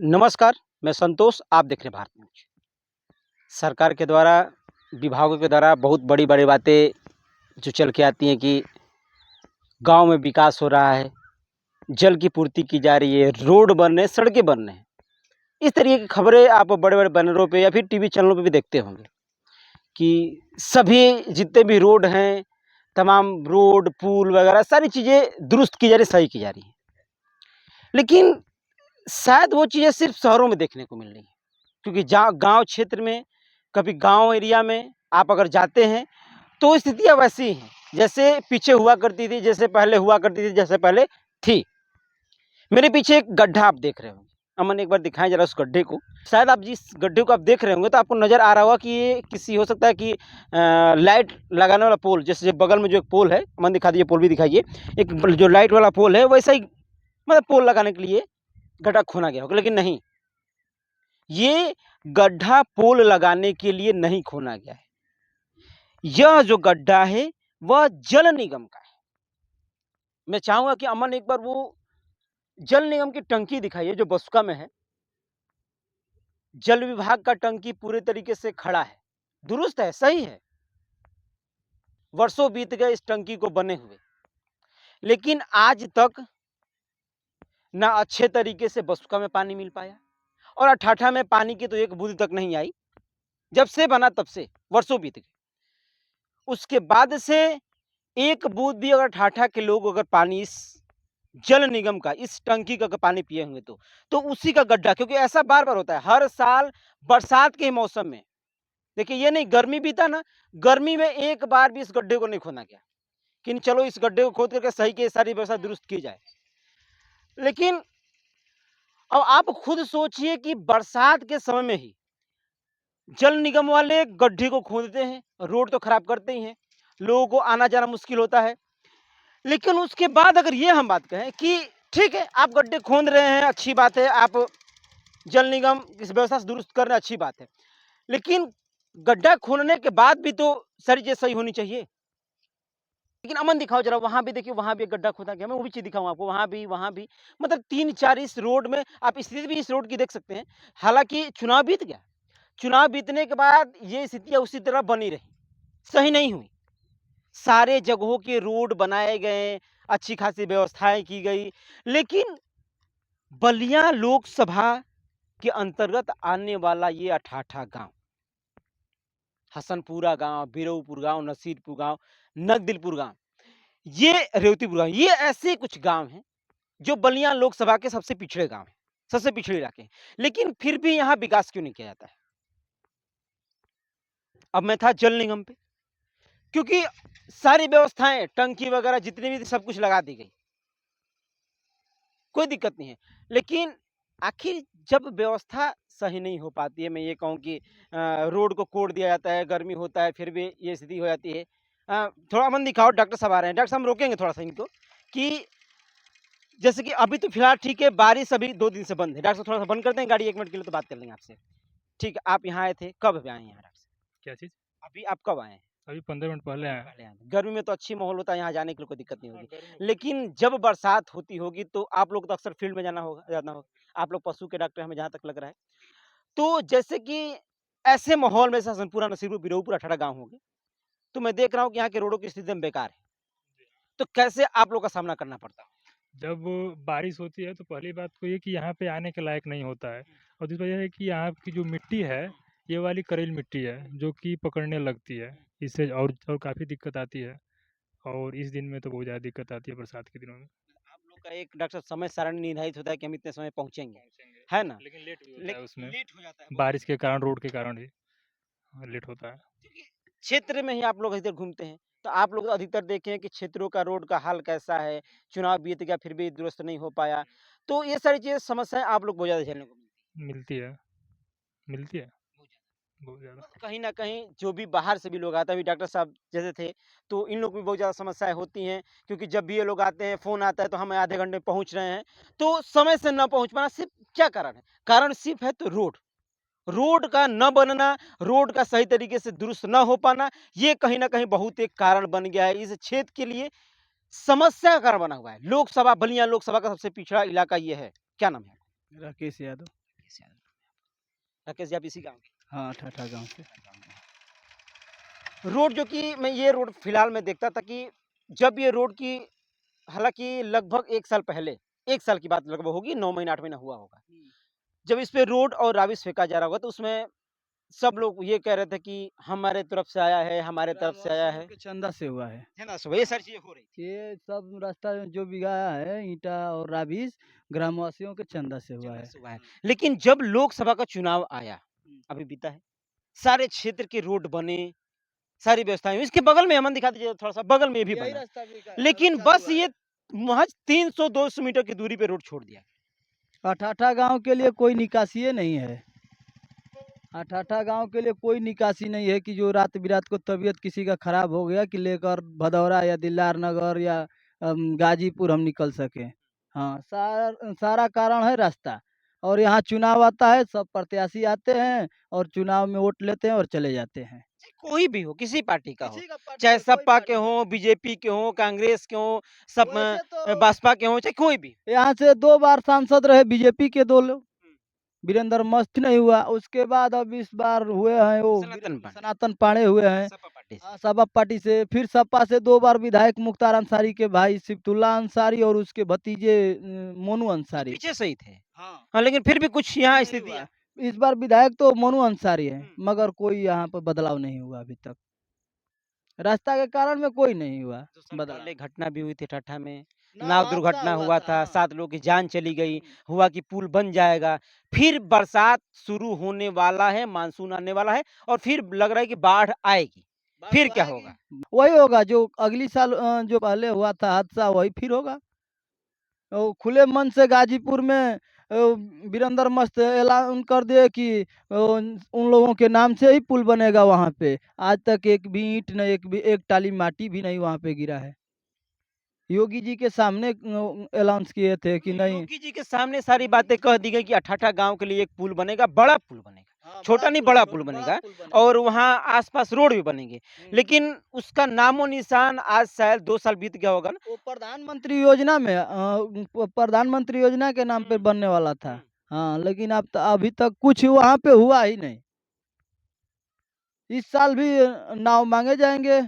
नमस्कार, मैं संतोष, आप देख रहे हैं भारत न्यूज़। सरकार के द्वारा, विभागों के द्वारा बहुत बड़ी-बड़ी बातें जो चल के आती हैं कि गाँव में विकास हो रहा है, जल की पूर्ति की जा रही है, रोड बन रहे हैं, सड़कें बन रहे हैं। इस तरीके की खबरें आप बड़े-बड़े बैनरों पे या फिर टीवी चैनलों पे भी देखते होंगे कि सभी जितने भी रोड हैं, तमाम रोड, पुल वगैरह सारी चीज़ें दुरुस्त की जा रही हैं, सही की जा रही हैं। लेकिन शायद वो चीज़ें सिर्फ़ शहरों में देखने को मिल रही हैं। क्योंकि जहाँ गाँव क्षेत्र में, कभी गाँव एरिया में आप अगर जाते हैं, तो स्थितियाँ वैसी ही हैं, जैसे पीछे हुआ करती थी, जैसे पहले हुआ करती थी, जैसे पहले थी। मेरे पीछे एक गड्ढा आप देख रहे होंगे। अमन एक बार दिखाएँ ज़रा उस गड्ढे को। शायद आप जिस गड्ढे को आप देख रहे होंगे, तो आपको नज़र आ रहा होगा कि ये किसी हो सकता है कि लाइट लगाने वाला पोल, जैसे बगल में जो एक पोल है, अमन दिखा दीजिए, पोल भी दिखाइए। एक जो लाइट वाला पोल है, वैसा ही मतलब पोल लगाने के लिए गड्ढा खोना गया होगा, लेकिन नहीं। ये गड्ढा पोल लगाने के लिए नहीं खोना गया है। यह जो गड्ढा है, वह जल निगम का है। मैं चाहूँगा कि अमन एक बार वो जल निगम की टंकी दिखाइए जो बसुका में है। जल विभाग का टंकी पूरे तरीके से खड़ा है, दुरुस्त है, सही है। वर्षों बीत गए इस टंकी को बने हुए, लेकिन आज तक ना अच्छे तरीके से बसुका में पानी मिल पाया और अठाठा में पानी की तो एक बूंद तक नहीं आई। जब से बना तब से वर्षों बीत गए। उसके बाद से एक बूंद भी अगर ठाठा के लोग अगर पानी इस जल निगम का, इस टंकी का पानी पिए होंगे तो उसी का गड्ढा, क्योंकि ऐसा बार-बार होता है हर साल बरसात के मौसम में। देखिए ये नहीं गर्मी बीता ना, गर्मी में एक बार भी इस गड्ढे को नहीं खोदा गया कि चलो इस गड्ढे को खोद करके सही की सारी व्यवस्था दुरुस्त की जाए। लेकिन अब आप खुद सोचिए कि बरसात के समय में ही जल निगम वाले गड्ढे को खोदते हैं, रोड तो खराब करते ही हैं, लोगों को आना-जाना मुश्किल होता है। लेकिन उसके बाद अगर ये हम बात कहें कि ठीक है, आप गड्ढे खोद रहे हैं, अच्छी बात है, आप जल निगम इस व्यवस्था से दुरुस्त कर रहे हैं, अच्छी बात है। लेकिन गड्ढा खोदने के बाद भी तो सारी चीज़ें सही होनी चाहिए। लेकिन अमन दिखाओ ज़रा, वहाँ भी देखिए, वहाँ भी एक गड्ढा खोदा गया। मैं वो भी चीज़ दिखाऊँ आपको, वहाँ भी मतलब 3-4 इस रोड में आप स्थिति भी इस रोड की देख सकते हैं। हालाँकि चुनाव बीत गया, चुनाव बीतने के बाद ये स्थितियाँ उसी तरह बनी रही, सही नहीं हुई। सारे जगहों के रोड बनाए गए, अच्छी खासी व्यवस्थाएँ की गई, लेकिन बलिया लोकसभा के अंतर्गत आने वाला ये अठाठा गाँव, हसनपुरा गाँव, बिरऊपुर गाँव, नसीरपुर गाँव, नगदिलपुर गाँव, ये रेवतीपुर गाँव, ये ऐसे कुछ गाँव हैं जो बलिया लोकसभा के सबसे पिछड़े गाँव हैं, सबसे पिछड़े इलाके हैं। लेकिन फिर भी यहाँ विकास क्यों नहीं किया जाता है? अब मैं था जल निगम पे, क्योंकि सारी व्यवस्थाएं, टंकी वगैरह जितनी भी थी, सब कुछ लगा दी गई, कोई दिक्कत नहीं है। लेकिन आखिर जब व्यवस्था सही नहीं हो पाती है, मैं ये कहूँ कि रोड को कोड़ दिया जाता है, गर्मी होता है, फिर भी ये स्थिति हो जाती है। थोड़ा अमन दिखाओ, डॉक्टर साहब आ रहे हैं। डॉक्टर साहब हम रोकेंगे थोड़ा सा इनको कि जैसे कि अभी तो फिलहाल ठीक है, बारिश अभी 2 दिन से बंद है। डॉक्टर साहब थोड़ा सा बंद कर दें गाड़ी, 1 मिनट के लिए तो बात कर लेंगे आपसे। ठीक है, आप यहाँ आए थे, कब अभी आए हैं यहाँ डॉक्टर साहब? क्या चीज़? अभी आप कब आए हैं? अभी 15 मिनट पहले आया। पहले आए थे। गर्मी में तो अच्छी माहौल होता है, यहाँ जाने के लिए कोई दिक्कत नहीं हाँ, होगी। गर्मी में लेकिन जब बरसात होती होगी तो आप लोग तो अक्सर फील्ड में जाना होगा। आप लोग पशु के डॉक्टर, हमें जहाँ तक लग रहा है। तो जैसे कि ऐसे माहौल में हसनपुरा, नसीरुपुर, बिरऊपुर, अठाठा गाँव होंगे, तो मैं देख रहा हूँ कि यहाँ के रोडों की स्थिति एकदम बेकार है। तो कैसे आप लोग का सामना करना पड़ता है? जब बारिश होती है तो पहली बात तो ये कि यहाँ पे आने के लायक नहीं होता है और दूसरी वजह है कि यहाँ की जो मिट्टी है, ये वाली करेल मिट्टी है जो कि पकड़ने लगती है। इससे और काफ़ी दिक्कत आती है और इस दिन में तो बहुत ज़्यादा दिक्कत आती है बरसात के दिनों में। आप लोग का एक डॉक्टर साहब समय सारणी निर्धारित होता है कि हम इतने समय पहुँचेंगे, पहुँचेंगे, है ना? लेकिन लेट भी होता है उसमें। लेट हो जाता है बहुत बारिश ज़्यादा। के कारण, रोड के कारण ही लेट होता है। क्योंकि क्षेत्र में ही आप लोग अधिकतर घूमते हैं, तो आप लोग अधिकतर देखे हैं कि क्षेत्रों का रोड का हाल कैसा है, चुनाव बीत गया फिर भी दुरुस्त नहीं हो पाया। तो ये सारी चीज़ें, समस्याएँ आप लोग को बहुत ज़्यादा झेलने को मिलती हैं। मिलती है, मिलती है, बहुत ज़्यादा। बहुत ज़्यादा। तो कहीं न कहीं जो भी बाहर से भी लोग आते हैं, अभी डॉक्टर साहब जैसे थे, तो इन लोग को भी बहुत ज़्यादा समस्याएँ होती हैं, क्योंकि जब भी ये लोग आते हैं, फ़ोन आता है तो हम आधे घंटे में पहुँच रहे हैं। तो समय से ना पहुँच पाना सिर्फ़ क्या कारण है? कारण सिर्फ़ है तो रोड। रोड का न बनना, रोड का सही तरीके से दुरुस्त ना हो पाना, ये कहीं न कहीं बहुत एक कारण बन गया है। इस क्षेत्र के लिए समस्या का कारण बना हुआ है। लोकसभा, बलिया लोकसभा का सबसे पिछड़ा इलाका ये है। क्या नाम है आपका? राकेश यादव। राकेश यादव। राकेश जी आप इसी गांव के? हाँ, ठाठा गाँव से। रोड जो कि मैं ये रोड फिलहाल में देखता था कि जब ये रोड की हालांकि लगभग 1 साल पहले, 1 साल की बात लगभग होगी, 9 महीना 8 महीना हुआ होगा, जब इस पे रोड और राविस फेंका जा रहा होगा तो उसमें सब लोग ये कह रहे थे कि हमारे तरफ से आया है, हमारे तरफ से आया है, के चंदा से हुआ है। है ना? सुबह ये सारी चीजें हो रही थी। ये सब रास्ता जो बिगाया है ईंटा और राबिस ग्रामवासियों के चंदा से हुआ है। हुआ है। लेकिन जब लोकसभा का चुनाव आया, अभी बीता है, सारे क्षेत्र के रोड बने, सारी व्यवस्थाएं हुई। इसके बगल में अमन दिखा दीजिए थोड़ा सा, बगल में भी यही बना, रास्ता भी लेकिन चालू बस हुआ है। ये महज 300-200 मीटर की दूरी पे रोड छोड़ दिया। अठाठा गांव के लिए कोई निकासी नहीं है। अठाठा गांव के लिए कोई निकासी नहीं है कि जो रात बिरात को तबीयत किसी का खराब हो गया कि लेकर भदौरा या दिल्लार नगर या गाजीपुर हम निकल सके। हाँ, सारा कारण है रास्ता। और यहाँ चुनाव आता है, सब प्रत्याशी आते हैं और चुनाव में वोट लेते हैं और चले जाते हैं। कोई भी हो, किसी पार्टी का हो, किसी का पार्टी चाहे का, कोई सपा पार्टी के का। हो, बीजेपी के हो, कांग्रेस के हो, सब वैसे तो बसपा के हो, चाहे कोई भी। यहाँ से 2 बार सांसद रहे बीजेपी के 2 लोग, वीरेंद्र मस्त नहीं हुआ। उसके बाद अब इस बार हुए हैं वो सनातन पांडे हुए हैं सपा पार्टी से। सपा पार्टी से। फिर सपा से 2 बार विधायक मुख्तार अंसारी के भाई सिफ्तुल्ला अंसारी और उसके भतीजे मोनू अंसारी। पीछे से ही थे। हाँ, लेकिन फिर भी कुछ यहाँ नहीं स्थिति हुआ। है। इस बार विधायक तो मोनू अंसारी है, मगर कोई यहाँ पर बदलाव नहीं हुआ अभी तक। रास्ता के कारण में कोई नहीं हुआ बदलाव। पहले घटना भी हुई थी ठट्ठा में, नाव हादसा दुर्घटना हुआ था, हाँ। 7 लोगों की जान चली गई, हुआ कि पुल बन जाएगा। फिर बरसात शुरू होने वाला है, मानसून आने वाला है और फिर लग रहा है कि बाढ़ आएगी। फिर क्या होगा? वही होगा जो अगली साल जो पहले हुआ था हादसा, वही फिर होगा। खुले मन से गाजीपुर में वीरेंद्र मस्त ऐलान कर दिए कि उन लोगों के नाम से ही पुल बनेगा वहाँ पे। आज तक एक भी ईंट नहीं, एक टाली माटी भी नहीं वहाँ पे गिरा है। योगी जी के सामने अनाउंस किए थे कि नहीं। योगी जी के सामने सारी बातें कह दी गई कि अठाठा गांव के लिए एक पुल बनेगा, बड़ा पुल बनेगा, हाँ, छोटा नहीं बड़ा पुल बनेगा और वहाँ आसपास रोड भी बनेंगे। लेकिन उसका नामो निशान आज शायद 2 साल बीत गया होगा ना। वो प्रधानमंत्री योजना में प्रधानमंत्री योजना के नाम पे बनने वाला था। हाँ, लेकिन अब अभी तक कुछ वहाँ पे हुआ ही नहीं। इस साल भी नाव मांगे जाएंगे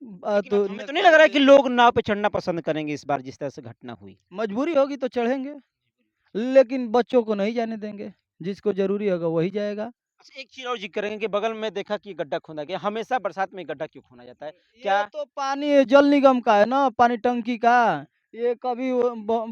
तो हमें तो नहीं लग रहा है कि लोग नाव पे चढ़ना पसंद करेंगे इस बार जिस तरह से घटना हुई। मजबूरी होगी तो चढ़ेंगे, लेकिन बच्चों को नहीं जाने देंगे। जिसको जरूरी होगा वही जाएगा। अच्छा, एक चीज और जिक्र करेंगे कि बगल में देखा कि गड्ढा खोदा गया, हमेशा बरसात में गड्ढा क्यों खोदा जाता है? क्या ये तो पानी जल निगम का है ना, पानी टंकी का। ये कभी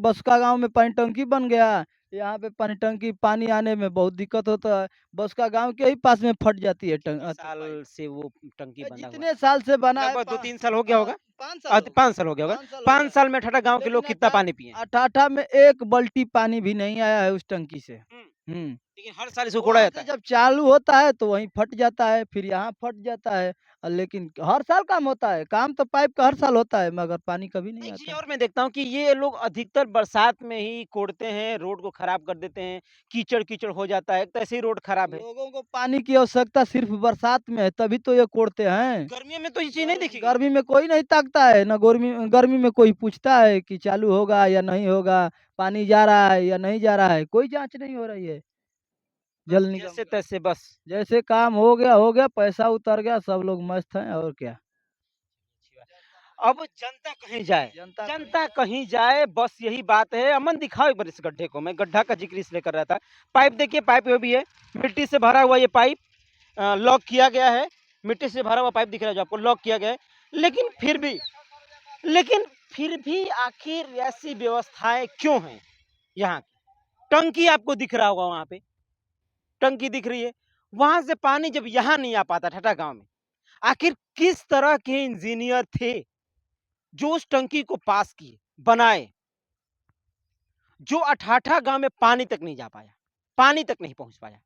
बसका गांव में पानी टंकी बन गया, यहाँ पे पानी टंकी पानी आने में बहुत दिक्कत होता है। बसका गांव के ही पास में फट जाती है साल से वो टंकी बना हुआ जितने साल से बना है, लगभग 2-3 साल हो गया होगा। 5 5 साल हो गया होगा। 5 साल में अठाठा गांव के लोग कितना पानी पिए? अठाठा में एक बाल्टी पानी भी नहीं आया है उस टंकी से। लेकिन हर साल इसको कोड़ा जाता है। जब चालू होता है तो वहीं फट जाता है, फिर यहाँ फट जाता है। लेकिन हर साल काम होता है, काम तो पाइप का हर साल होता है, मगर पानी कभी नहीं एक चीज आता। और मैं देखता हूँ कि ये लोग अधिकतर बरसात में ही कोड़ते हैं, रोड को खराब कर देते हैं, कीचड़ कीचड़ हो जाता है, तो ऐसे ही रोड खराब है। लोगों को पानी की आवश्यकता सिर्फ बरसात में है, तभी तो ये कोड़ते हैं। गर्मियों में तो ये चीज नहीं दिखेगी। गर्मी में कोई नहीं ताकता है, न गर्मी में कोई पूछता है कि चालू होगा या नहीं होगा, पानी जा रहा है या नहीं जा रहा है, कोई जांच नहीं हो रही है। जल निगम जैसे तैसे बस जैसे काम हो गया, पैसा उतर गया, सब लोग मस्त हैं और क्या। अब जनता कहीं जाए, जनता कहीं जाए, बस यही बात है। अमन दिखाओ एक बार इस गड्ढे को, मैं गड्ढा का जिक्र इसलिए कर रहा था। पाइप देखिए, पाइप ये भी है, मिट्टी से भरा हुआ ये पाइप लॉक किया गया है, मिट्टी से भरा हुआ पाइप दिख रहा है जो आपको, लॉक किया गया है। लेकिन फिर भी आखिर ऐसी व्यवस्थाएं क्यों हैं यहाँ की? टंकी आपको दिख रहा होगा, वहां पे टंकी दिख रही है, वहां से पानी जब यहाँ नहीं आ पाता ठट्टा गांव में, आखिर किस तरह के इंजीनियर थे जो उस टंकी को पास किए, बनाए, जो अठाठा गांव में पानी तक नहीं जा पाया, पानी तक नहीं पहुंच पाया।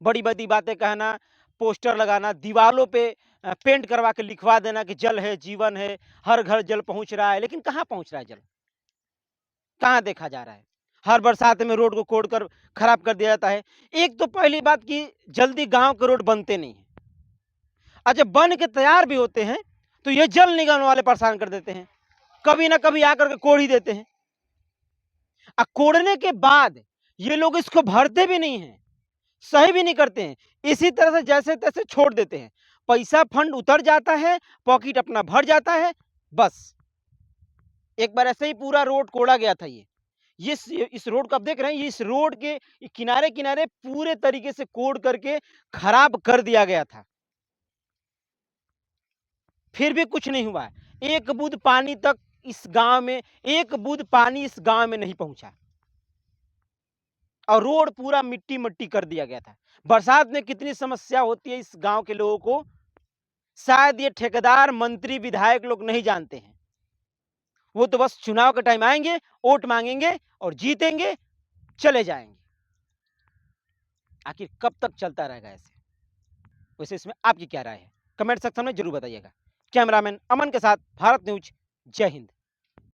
बड़ी बड़ी बातें कहना, पोस्टर लगाना, दीवारों पे पेंट करवा के लिखवा देना कि जल है जीवन है, हर घर जल पहुंच रहा है, लेकिन कहां पहुंच रहा है जल? कहां देखा जा रहा है? हर बरसात में रोड को कोड़कर खराब कर दिया जाता है। एक तो पहली बात कि जल्दी गांव के रोड बनते नहीं है, और जब बन के तैयार भी होते हैं तो ये जल निगम वाले परेशान कर देते हैं, कभी ना कभी आकर के कोड़ ही देते हैं। कोड़ने के बाद ये लोग इसको भरते भी नहीं हैं, सही भी नहीं करते हैं, इसी तरह से जैसे तैसे छोड़ देते हैं। पैसा फंड उतर जाता है, पॉकेट अपना भर जाता है, बस। एक बार ऐसे ही पूरा रोड कोड़ा गया था। ये इस रोड को आप देख रहे हैं, इस रोड के किनारे किनारे पूरे तरीके से कोड़ करके खराब कर दिया गया था, फिर भी कुछ नहीं हुआ। एक बूंद पानी तक इस गांव में, एक बूंद पानी इस गांव में नहीं पहुंचा, और रोड पूरा मिट्टी मिट्टी कर दिया गया था। बरसात में कितनी समस्या होती है इस गांव के लोगों को, शायद ये ठेकेदार, मंत्री, विधायक लोग नहीं जानते हैं। वो तो बस चुनाव का टाइम आएंगे, वोट मांगेंगे और जीतेंगे, चले जाएंगे। आखिर कब तक चलता रहेगा ऐसे? वैसे इसमें आपकी क्या राय है, कमेंट सेक्शन में जरूर बताइएगा। कैमरामैन अमन के साथ भारत न्यूज, जय हिंद।